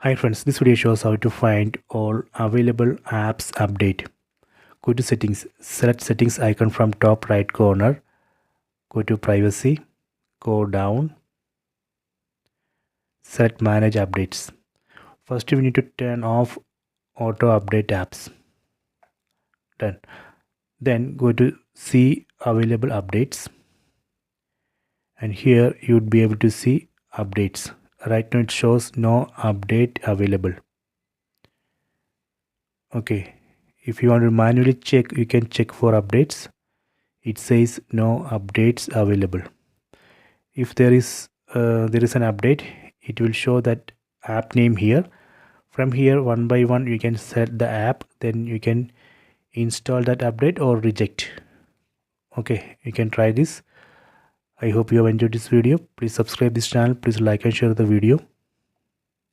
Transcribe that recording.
Hi friends, this video shows how to find all available apps update. Go to settings, select settings icon from top right corner, go to privacy, go down, select manage updates. First we need to turn off auto update apps. Done. Then go to see available updates, and here you would be able to see updates. Right now it shows no update available. Okay, if you want to manually check, you can check for updates. It says no updates available. If there is an update, it will show that app name here. From here, one by one, you can set the app, then you can install that update or reject. Okay, you can try this. I hope you have enjoyed this video. Please subscribe this channel. Please like and share the video.